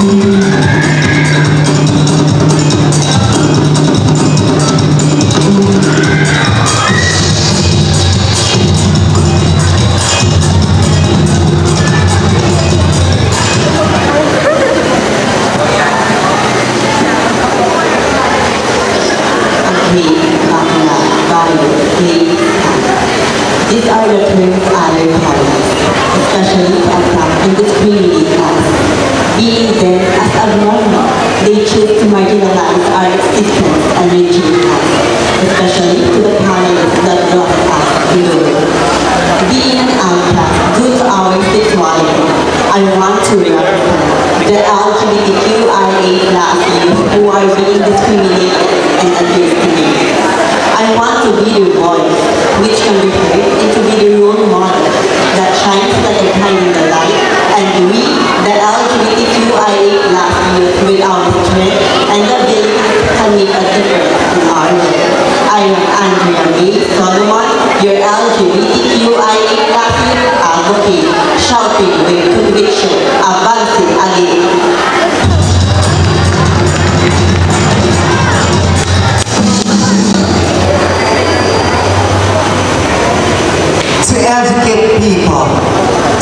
These are the terms other colleagues, especially to attack and discriminate us. Being then as abnormal, they choose to marginalize our existence and reject us, especially to the colleagues that brought us in the world. Being an outcast due to our sexuality, I want to represent the LGBTQIA+ youth who are being discriminated and abused today. I want to be your voice, which can be heard, and to be the role model that shines like a guiding the light, and we, the LGBTQIA+ youth, with our strength and ability, can make a difference in our world. I am Andrea May Solomon, your LGBTQIA+ youth advocate, shouting with conviction, advancing again. To educate people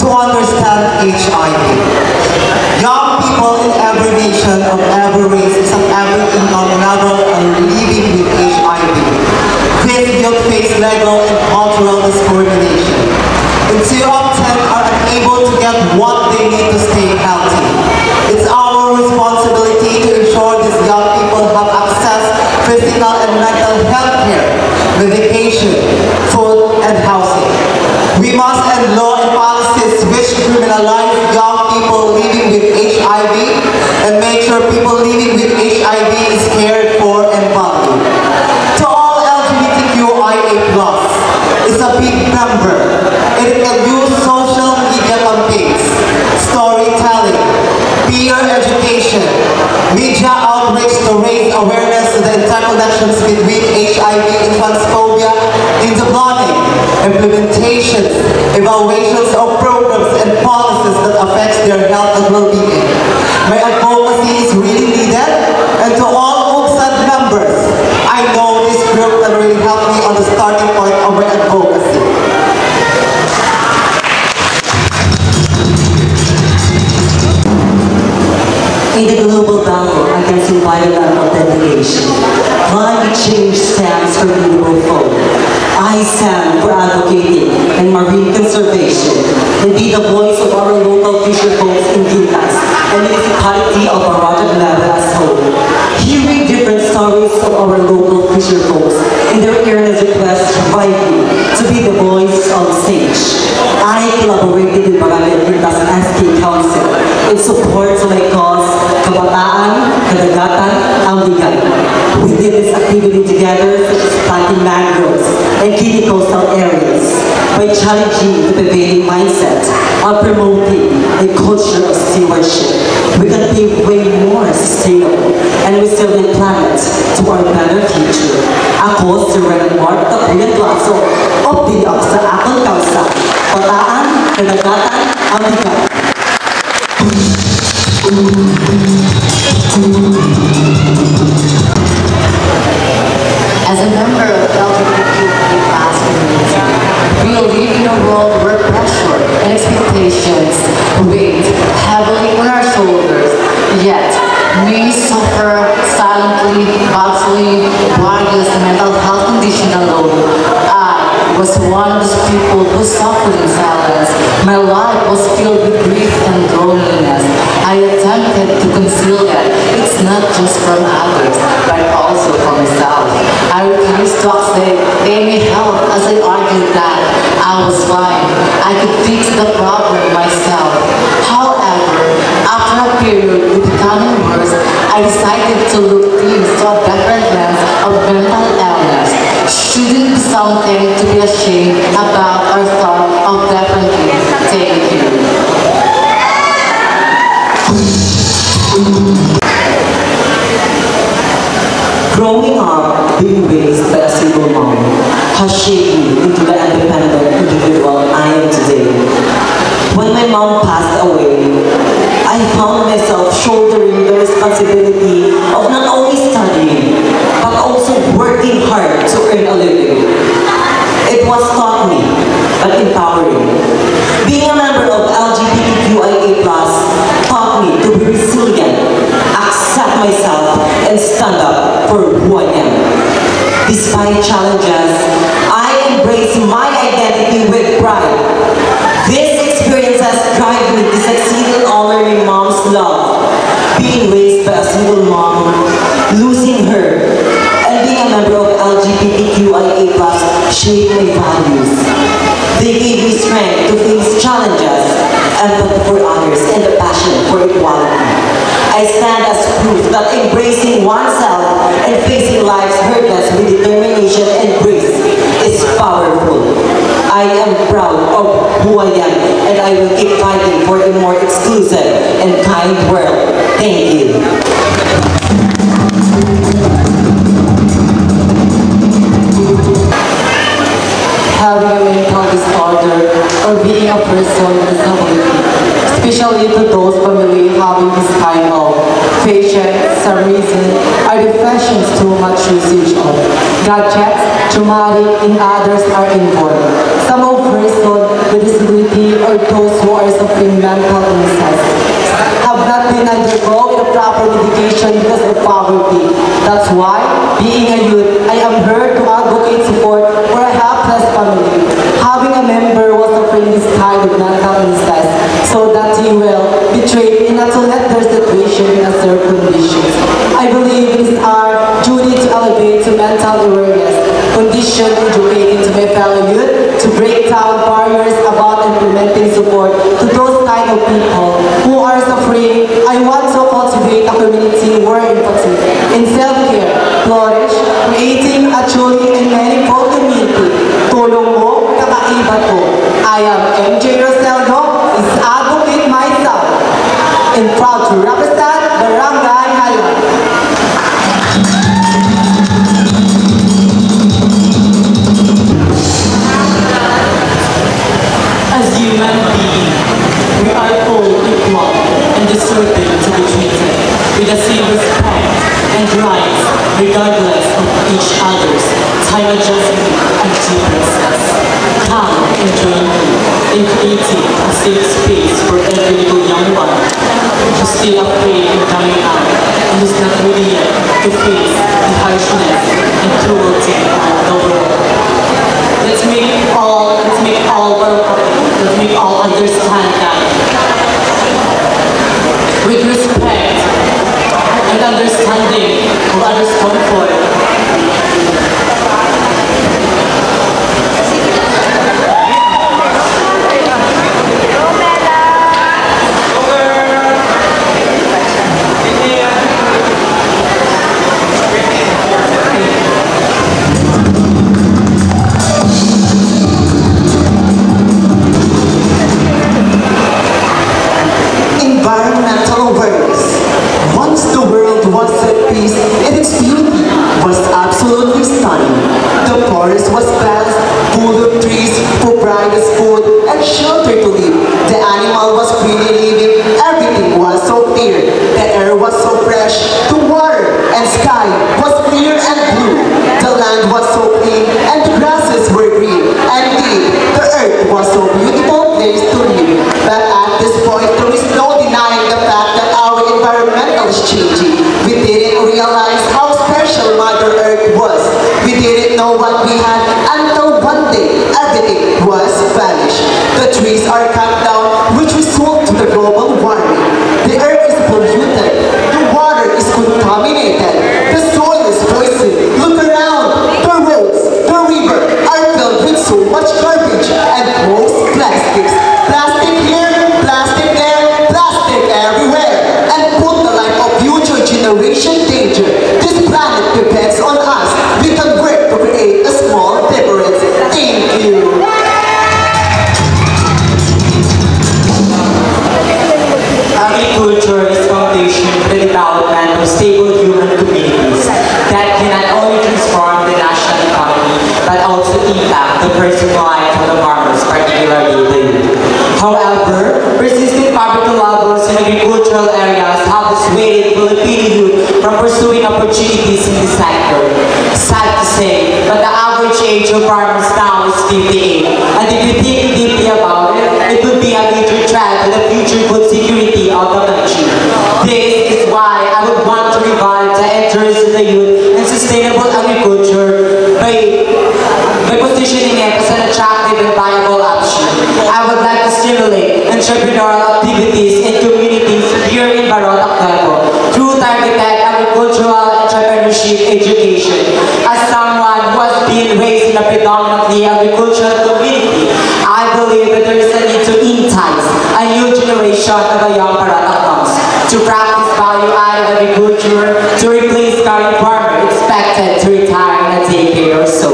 to understand HIV. Young people in every nation of every race of every income level are living with HIV. This youth face legal and cultural discrimination, and too often are unable to get what they need to stay healthy. It's our responsibility to ensure these young people have access to physical and mental health care, medication, food, and housing. We must end law and policies which criminalize young people living with HIV and make sure people living with HIV is cared for and valued. To all LGBTQIA+, it's a big number, and it can use social media campaigns, storytelling, peer education, media outreach to raise awareness of the interconnections between HIV and transphobia in the planning, implementations, evaluations of programs and policies that affect their health and well-being. My advocacy is really needed, and to all UGSAD members, I know this group can really help me on the starting point of my advocacy. In the global battle against environmental degradation, climate change stands for renewable food. I stand for advocating and marine conservation and be the voice of our local fisher folks in Gilas and the municipality of Baratag Lava as whole. Hearing different stories of our local fisher folks and their earnest requests provide me to be the voice on stage. I collaborated with Barangay Gilas SK Council in support of my cause, Kabataan, Kadagatan, Ambigan. We did this activity together, such as planting mangroves and cleaning coastal areas by challenging the prevailing mindset of promoting a culture of stewardship. We can be way more sustainable and resilient planet to our better future. Ako si Renan Mark Tapuyan Glaso of Diyak sa akong kausa. Bataan, Kadagatan, Ambigan. As a member of the LGBTQ+ community, we live in a world where pressure and expectations weigh heavily on our shoulders, yet we suffer silently, battling various mental health conditions alone. I was one of those people who suffered in silence. My life was filled with grief and loneliness. I attempted to conceal that. It's not just from others, but also from myself. I refused to accept any help as I argued that I was fine. I could fix the problem myself. However, after a period of becoming worse, I decided to look things to a different lens of mental illness. Shouldn't be something to be ashamed about or thought of differently. Thank you. Growing up, being raised by a single mom has shaped me into the independent individual I am today. When my mom passed away, I found myself shouldering the responsibility of not only studying, but also working hard to earn a living. It was taught me, but empowering. Being a member of LGBTQIA+, taught me to be resilient, accept myself, and stand up for who I am. Despite challenges, I embrace my identity with pride. These experiences drive me to succeed in honoring mom's love, being raised by a single mom, losing her, and being a member of LGBTQIA+, shaped my values. They gave me strength to face challenges, empathy for others, and a passion for equality. I stand as proof that embracing oneself and facing life's hurdles with determination and grace is powerful. I am proud of who I am, and I will keep fighting for a more exclusive and kind world. Thank you. Having a mental disorder or being a person with disability, especially to those families having this kind of patients, some reason are deficient too much usage of gadgets, traumatic, and others are involved. Some of persons with disability or those who are suffering mental illness have not been undergoing the proper medication because of poverty. That's why, being a youth, I am here to advocate support for a helpless family. Having a member who was suffering this kind of mental illness so that he will be trained and not to let their situation in a certain conditions. I believe it is our duty to elevate to mental awareness, condition educating to my fellow youth, to break down barriers about implementing support to those kind of people who are suffering. I want to cultivate a community where empathy and self-care flourish, creating a truly and meaningful community. Tulong mo, kakaiba to. I am MJ Roseldo, is advocate myself, and proud to represent Barangay Halang. As human beings, we are all equal and deserving to be treated with the same respect and rights regardless of each other's time adjustment and differences. Come and join me in creating a safe space for every little young one who's still afraid of coming out and who's not ready yet to face the harshness and cruelty of the world. Let's make all understand that with respect and understanding of others' comfort, environmental awareness. Once the world was at peace and its beauty was absolutely stunning. The forest was vast, full of trees, provided food and shelter to live. The animal was freely living, everything was so clear. The air was so fresh, the water and sky was clear and blue. The land was so clean and the grasses were green. And indeed, the earth was so beautiful place to live. But at this point, there is no denying the fact that our environmental is changing. We didn't realize how special Mother Earth was. We didn't know what we had until one day everything was vanished. The trees are cut down, which result to the global warming. The earth is polluted. The water is contaminated. The soil is poisoned. Look around. The roads, the river are filled with so much garbage and gross plastics. Plastic here, plastic there, plastic everywhere, and put the life of future generation danger. This planet depends on us. We can work to create a small difference. Thank you. Agriculture is foundation for the development of stable human communities that can not only transform the national economy but also impact the personal life of the farmers, particularly the youth. However, persistent poverty levels in agricultural areas have 58. And if you think deeply about it, it would be a major threat to the future food security of the country. This is why I would want to revive the interest of the youth in sustainable agriculture by positioning it as an attractive and viable option. I would like to stimulate entrepreneurial activities in communities here in Barotac through targeted agricultural entrepreneurship education. As someone who has been raised in a predominantly agricultural community, I believe that there is a need to entice a new generation of the young Baratacans to practice value-added agriculture to replace current farmers expected to retire in a decade or so.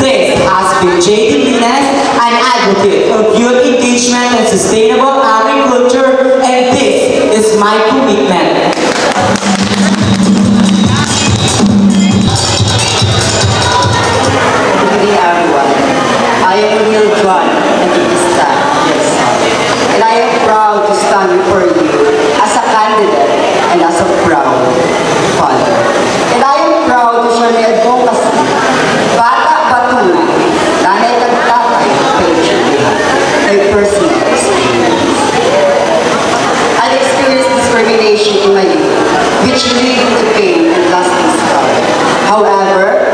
This has been J.D. Lines, an advocate of youth engagement and sustainable agriculture, and this is my commitment. Good evening, everyone. I am Emil Juan Antipista, and I am proud to stand before you as a candidate and as a proud father. And I am proud to share my advocacy. Bata Batungan, nanay kag tatay, my personal experience. I experienced discrimination in my youth, which lead to pain and lasting scar. However,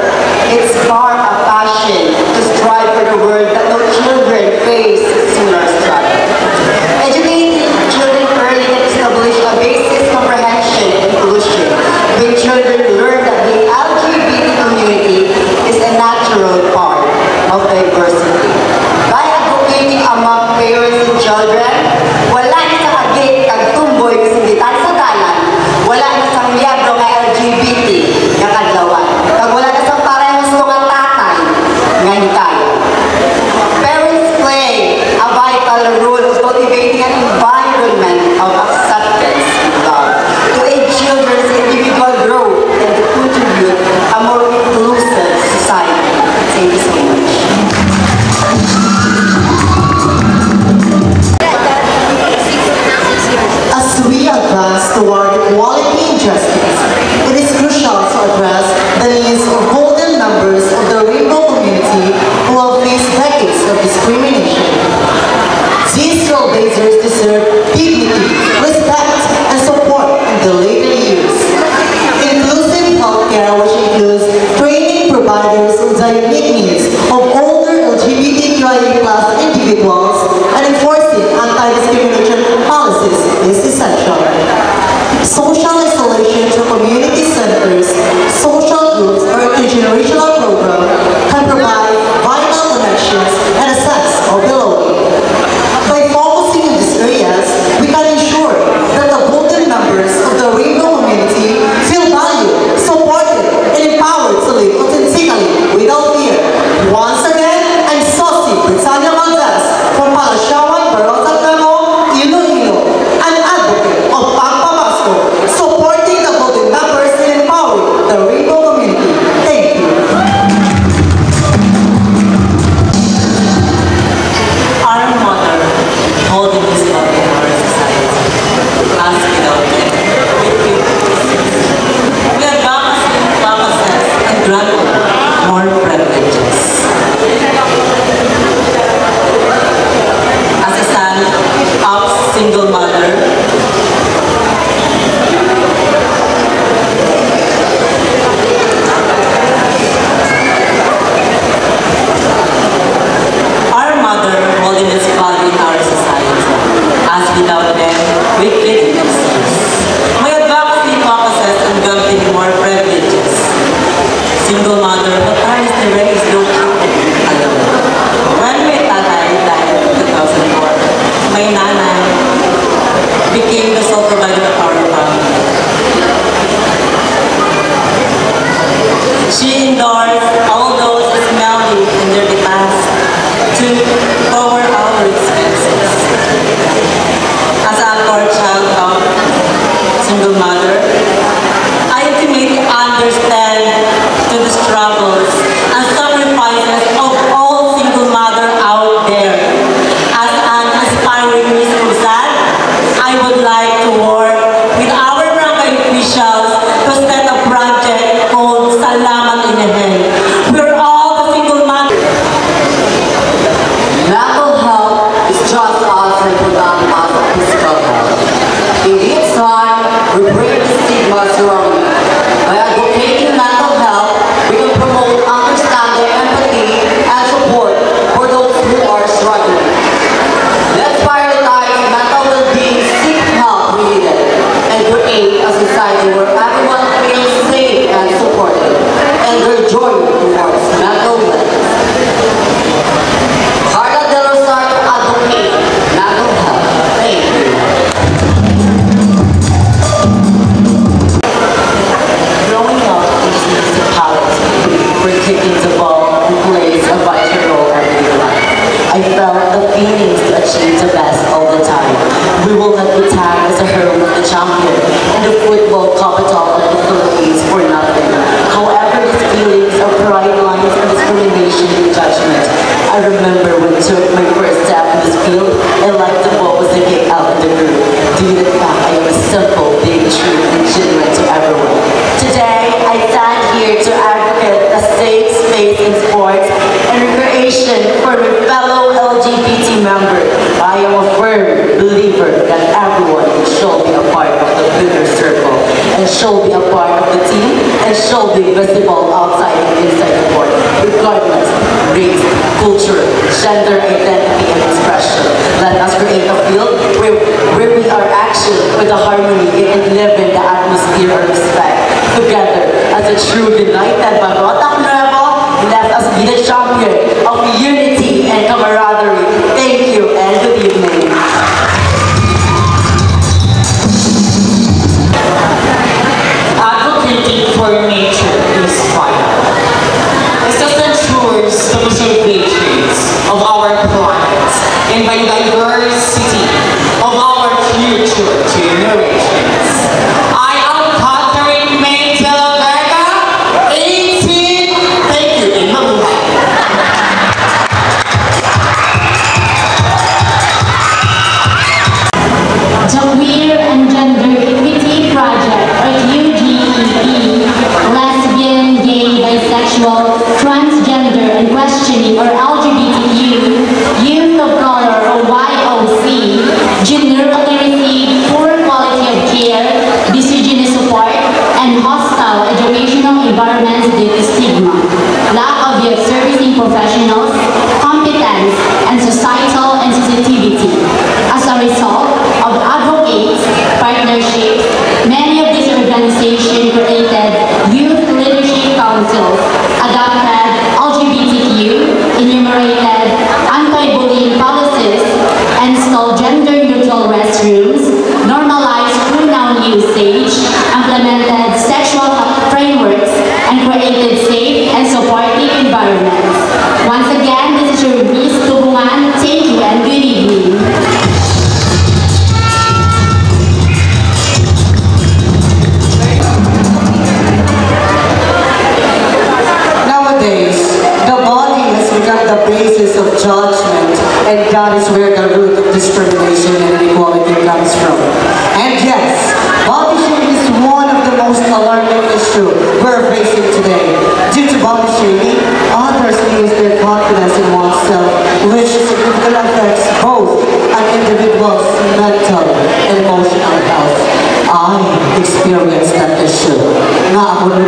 it sparked a passion to strive for the world that no children face similar struggle. Educating children early can establish a basic comprehension and inclusion when children learn that the LGBT community is a natural part of diversity. By advocating among parents and children, wala na sa agit kag tumboy kasi bitan sa dalan, wala na sa miyadro nga LGBT nga kadlawan. Kag wala na sa parehas mga tatay nga hikaya. Parents play a vital role of cultivating an environment of acceptance and love to aid children's individual growth and to contribute a more inclusive society. Thank you so much. As we advance toward equality and justice, it is crucial to address the needs of golden members of the rainbow community who have faced decades of discrimination. These trailblazers deserve dignity, respect, and support in the later years. Inclusive healthcare, which includes training providers on the unique needs of older LGBTQIA+ individuals and enforcing anti-discrimination policies is essential. Social isolation through community centers, social groups, or intergenerational program can provide vital connections and a sense of belonging. By focusing in these areas, we can ensure that the golden members of the rainbow community feel valued, supported, and empowered to live authentically without fear. Once again, I'm Sosi Britannia Valdez from Palasyawan, Barotac, Iloilo, an advocate of Pagpamasko, supporting the golden members and empowering the rainbow community. Thank you. Our mother, holding this love in our society, as without them, we are balanced and granted more privileges. As a son of single mother, our mother holding this value in our society, as without them, we couldn't exist. My advocacy focuses on granting more privileges. Single mother who tries to raise no children alone. When my tatay died in 2004, my nanay became the sole provider of our family. She endorsed all those smelly and dirty tasks to cover our expenses. As a poor child of single mother, I intimately understand the struggles and sacrifices of all single mothers out there. As an aspiring Miss Rizal, I would like to work with our barangay officials to set a project called Salamat Inehen, where all the single mothers We break the stigma surrounding it. By advocating mental health, we can promote understanding, empathy, and support for those who are struggling. Let's prioritize mental well-being, seek help we need it, and create a society where everyone feels safe and supported, and their journey towards mental wellness. Carla Del Rosario advocate mental health. Thank you. Growing up in this municipality, where kicking the ball and plays a vital role every life, I felt the feelings to achieve the best all the time. We will not be tagged as a herald of the champion in the football capital of the Philippines for nothing. However, these feelings of pride, lines, and discrimination and judgment. I remember when I took my first step in this field, I liked the ball was a kick out in the group. Due to the fact I am a simple, big, true, and genuine to everyone. Today, I stand here to advocate a safe space in sports and recreation for my fellow LGBT member. I am a firm believer that everyone should be a part of the bigger circle and should be a part of the team and should be visible outside and inside the court, regardless of race, culture, gender identity, and expression. Let us create a field where we are actually with the harmony and live in the atmosphere of respect. Together as a true united Bagotac Nuevo, let us be the champion of unity and camaraderie. Thank you and good evening. Advocating for nature is fire. This ensures the preservation of our planet and biodiversity of our future generations. I am Catherine May de la Vega, 18. Thank you, in Mabuhay. The Queer and Gender Equity Project, or QGEP, lesbian, gay, bisexual, transgender, and questioning, or LGBTQ, youth of color, or YOC, gender literacy, poor quality of care, misogynist support, and hostile educational environments due to stigma, lack of youth servicing professionals, competence, and societal insensitivity. As a result of advocates, partnerships, many of these organizations created youth leadership councils, adopted LGBTQ, enumerated anti-bullying policies, installed gender-neutral restrooms, normalized pronoun usage, implemented sexual health frameworks, and created safe and supportive environments. Once again, this is your Miss Tubungan. Thank you and good evening. Nowadays, the body has become the basis of judgment, and that is where the root of discrimination and inequality comes from. And yes, body shaming is one of the most alarming issues we're facing today. Due to body shaming, others lose their confidence in oneself, which significantly affects both an individual's mental and emotional health. I experienced that issue. Nga ako rin